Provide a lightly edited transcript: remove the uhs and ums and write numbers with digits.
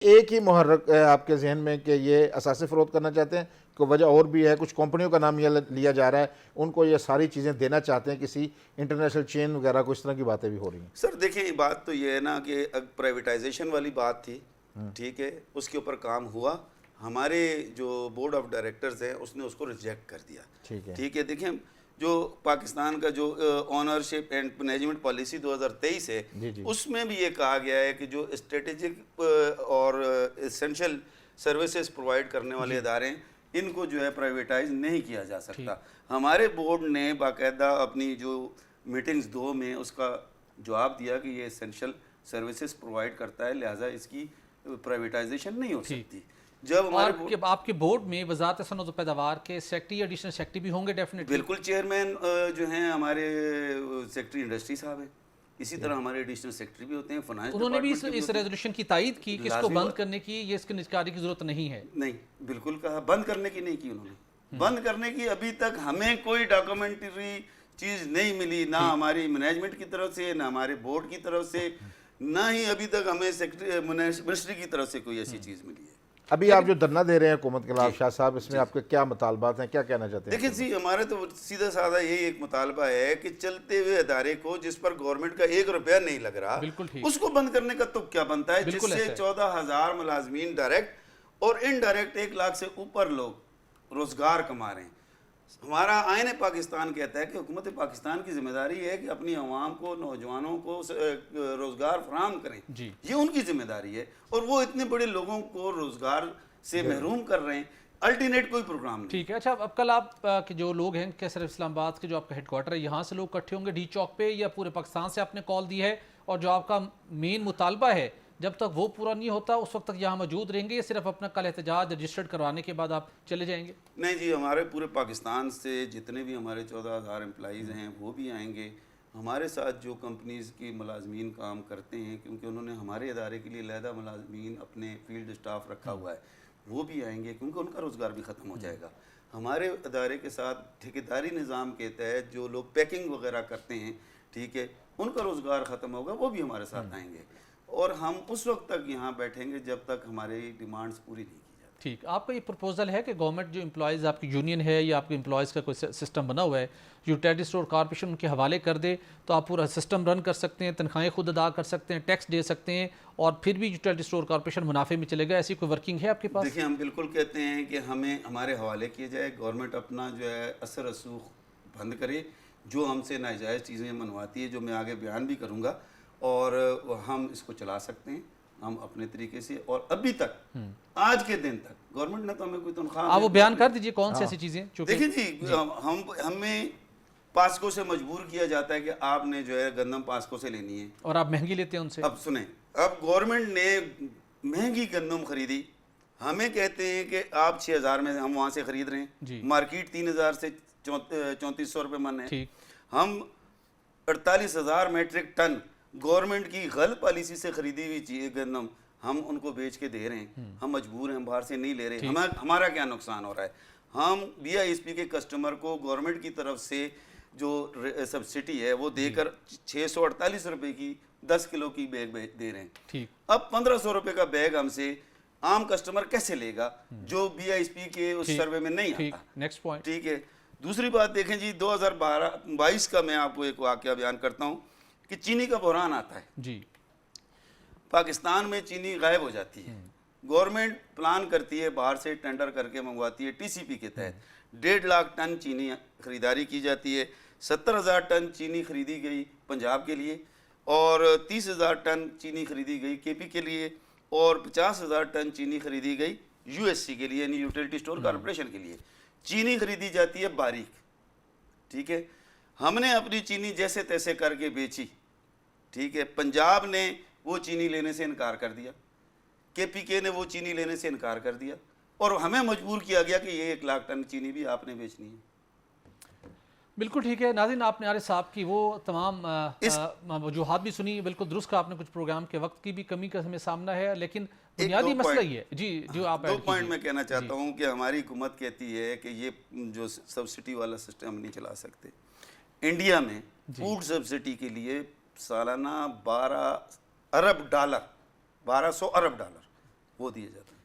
ایک ہی محرک ہے آپ کے ذہن میں کہ یہ اثاثے فروخت کرنا چاہتے ہیں؟ کوئی وجہ اور بھی ہے؟ کچھ کمپنیوں کا نام یہ لیا جا رہا ہے، ان کو یہ ساری چیزیں دینا چاہتے ہیں، کسی انٹرنیشنل چین وغیرہ کو، اس طرح کی باتیں بھی ہو رہی ہیں؟ سر دیکھیں، بات تو یہ ہے نا کہ پرائیویٹائزیشن والی بات تھی، ٹھیک ہے، اس کے اوپر کام ہوا، ہمارے جو بورڈ آف ڈائریکٹرز ہیں اس نے اس کو ریجیکٹ کر دیا، ٹھیک ہے۔ دیکھیں، جو پاکستان کا جو آنرشپ اینڈ مینجمنٹ پالیسی 2023 ہے، اس میں بھی یہ کہا گیا ہے کہ جو اسٹریٹجک اور اسینشل سروسز پرووائڈ کرنے والے ادارے ہیں، ان کو جو ہے پرائیویٹائز نہیں کیا جا سکتا۔ ہمارے بورڈ نے باقاعدہ اپنی جو میٹنگز 2 میں اس کا جواب دیا کہ یہ اسینشل سروسز پرووائڈ کرتا ہے، لہٰذا اس کی پرائیویٹائزیشن نہیں ہو سکتی۔ جب ہمارے آپ کے بورڈ میں وزارت صنعت و پیداوار کے سیکٹری، ایڈیشنل سیکٹری بھی ہوں گے ڈیفینیٹلی؟ بالکل، چیئرمین جو ہیں ہمارے سیکٹری انڈسٹری صاحب ہیں، اسی طرح ہمارے ایڈیشنل سیکٹری بھی ہوتے ہیں، فنانس انہوں نے بھی اس ریزولوشن کی تائید کی کہ اس کو بند کرنے کی، یہ اس کی نجکاری کی ضرورت نہیں ہے؟ نہیں، بالکل کہا، بند کرنے کی نہیں کی انہوں نے، بند کرنے کی ابھی تک ہمیں کوئی ڈاکومنٹری چیز نہیں ملی، نہ ہماری مینجمنٹ کی طرف سے، نہ ہمارے بورڈ کی طرف سے، نہ ہی ابھی تک ہمیں منسٹری کی طرف سے کوئی ایسی چیز ملی ہے۔ ابھی آپ جو دھرنا دے رہے ہیں حکومت کے خلاف، شاہ صاحب، اس میں آپ کے کیا مطالبات ہیں، کیا کہنا چاہتے ہیں؟ دیکھیں ہمارے تو سیدھا سادہ یہی ایک مطالبہ ہے کہ چلتے ہوئے ادارے کو جس پر گورنمنٹ کا 1 روپیہ نہیں لگ رہا، اس کو بند کرنے کا تو کیا بنتا ہے، جس سے 14,000 ملازمین ڈائریکٹ اور انڈائریکٹ 1 لاکھ سے اوپر لوگ روزگار کما رہے ہیں۔ ہمارا آئین پاکستان کہتا ہے کہ حکومت پاکستان کی ذمہ داری ہے کہ اپنی عوام کو، نوجوانوں کو روزگار فراہم کریں، یہ ان کی ذمہ داری ہے، اور وہ اتنے بڑے لوگوں کو روزگار سے محروم کر رہے ہیں، الٹرنیٹ کوئی پروگرام نہیں۔ ٹھیک ہے، اچھا، اب کل آپ کے جو لوگ ہیں کہ صرف اسلام آباد کے جو آپ کا ہیڈ کوارٹر ہے، یہاں سے لوگ اکٹھے ہوں گے ڈی چوک پہ، یا پورے پاکستان سے آپ نے کال دی ہے، اور جو آپ کا مین مطالبہ ہے جب تک وہ پورا نہیں ہوتا اس وقت تک یہاں موجود رہیں گے، یا صرف اپنا کل احتجاج رجسٹرڈ کروانے کے بعد آپ چلے جائیں گے؟ نہیں جی، ہمارے پورے پاکستان سے جتنے بھی ہمارے 14,000 امپلائیز ہیں وہ بھی آئیں گے، ہمارے ساتھ جو کمپنیز کی ملازمین کام کرتے ہیں، کیونکہ انہوں نے ہمارے ادارے کے لیے علیحدہ ملازمین اپنے فیلڈ اسٹاف رکھا ہوا ہے، وہ بھی آئیں گے، کیونکہ ان کا روزگار بھی ختم ہو جائے گا۔ ہمارے ادارے کے ساتھ ٹھیکیداری نظام کے تحت جو لوگ پیکنگ وغیرہ کرتے ہیں، ٹھیک ہے، ان کا روزگار ختم ہوگا، وہ بھی ہمارے ساتھ آئیں گے، اور ہم اس وقت تک یہاں بیٹھیں گے جب تک ہماری ڈیمانڈز پوری نہیں کی جاتی۔ ٹھیک، آپ کا یہ پروپوزل ہے کہ گورنمنٹ جو امپلائیز آپ کی یونین ہے یا آپ کے امپلائیز کا کوئی سسٹم بنا ہوا ہے، یوٹیلیٹی اسٹور کارپوریشن ان کے حوالے کر دے تو آپ پورا سسٹم رن کر سکتے ہیں، تنخواہیں خود ادا کر سکتے ہیں، ٹیکس دے سکتے ہیں، اور پھر بھی یوٹیلیٹی اسٹور کارپوریشن منافع میں چلے گا، ایسی کوئی ورکنگ ہے آپ کے پاس؟ دیکھیں، ہم بالکل کہتے ہیں کہ ہمیں ہمارے حوالے کیے جائے، گورنمنٹ اپنا جو ہے اثر رسوخ بند کرے، جو ہم سے ناجائز چیزیں منواتی ہے، جو میں آگے بیان بھی کروں گا، اور ہم اس کو چلا سکتے ہیں ہم اپنے طریقے سے، اور ابھی تک آج کے دن تک گورنمنٹ نے تو ہمیں کوئی تنخواہ، آپ وہ بیان کر دیجئے کون سی ایسی چیزیں؟ دیکھیں جی، ہمیں پاسکو سے مجبور کیا جاتا ہے کہ آپ نے جو ہے گندم پاسکو سے لینی ہے، اور آپ مہنگی لیتے ہیں ان سے۔ اب سنیں، اب گورنمنٹ نے مہنگی گندم خریدی، ہمیں کہتے ہیں کہ آپ 6,000 میں ہم وہاں سے خرید رہے ہیں، مارکیٹ 3,000 سے 3,400 روپے من ہے، ہم 48,000 میٹرک ٹن گورنمنٹ کی غلط پالیسی سے خریدی ہوئی چیز گندم ہم ان کو بیچ کے دے رہے ہیں، ہم مجبور ہیں، ہم باہر سے نہیں لے رہے، ہمارا کیا نقصان ہو رہا ہے؟ ہم بی آئی ایس پی کے کسٹمر کو گورنمنٹ کی طرف سے جو سبسڈی ہے وہ دے کر 648 روپے کی 10 کلو کی بیگ دے رہے ہیں، اب 1,500 روپے کا بیگ ہم سے عام کسٹمر کیسے لے گا جو بی آئی ایس پی کے اس سروے میں نہیں آتا؟ نیکسٹ پوائنٹ، ٹھیک ہے۔ دوسری بات دیکھیں جی، 2022 کا میں آپ کو ایک واقعہ بیان کرتا ہوں کہ چینی کا بحران آتا ہے جی، پاکستان میں چینی غائب ہو جاتی ہے، گورنمنٹ پلان کرتی ہے، باہر سے ٹینڈر کر کے منگواتی ہے، ٹی سی پی کے تحت 1.5 لاکھ ٹن چینی خریداری کی جاتی ہے، 70,000 ٹن چینی خریدی گئی پنجاب کے لیے، اور 30,000 ٹن چینی خریدی گئی کے پی کے لیے، اور 50,000 ٹن چینی خریدی گئی یو ایس سی کے لیے، یعنی یوٹیلیٹی اسٹور کارپوریشن کے لیے۔ چینی خریدی جاتی ہے باریک، ٹھیک ہے، ہم نے اپنی چینی جیسے تیسے کر کے بیچی، ٹھیک ہے، پنجاب نے وہ چینی لینے سے انکار کر دیا، کے پی کے نے وہ چینی لینے سے انکار کر دیا، اور ہمیں مجبور کیا گیا کہ یہ 1 لاکھ ٹن چینی بھی آپ نے بیچنی ہے۔ بالکل ٹھیک ہے ناظرین، آپ نے عارف صاحب کی وہ تمام وجوہات بھی سنی، بالکل درست کہا آپ نے، کچھ پروگرام کے وقت کی بھی کمی کا ہمیں سامنا ہے، لیکن بنیادی مسئلہ یہ ہے جی جو آپ 2 پوائنٹ میں کہنا چاہتا ہوں کہ ہماری حکومت کہتی ہے کہ یہ جو سبسڈی والا سسٹم نہیں چلا سکتے۔ انڈیا میں فوڈ سبسڈی کے لیے سالانہ 1200 ارب ڈالر وہ دیا جاتا ہے.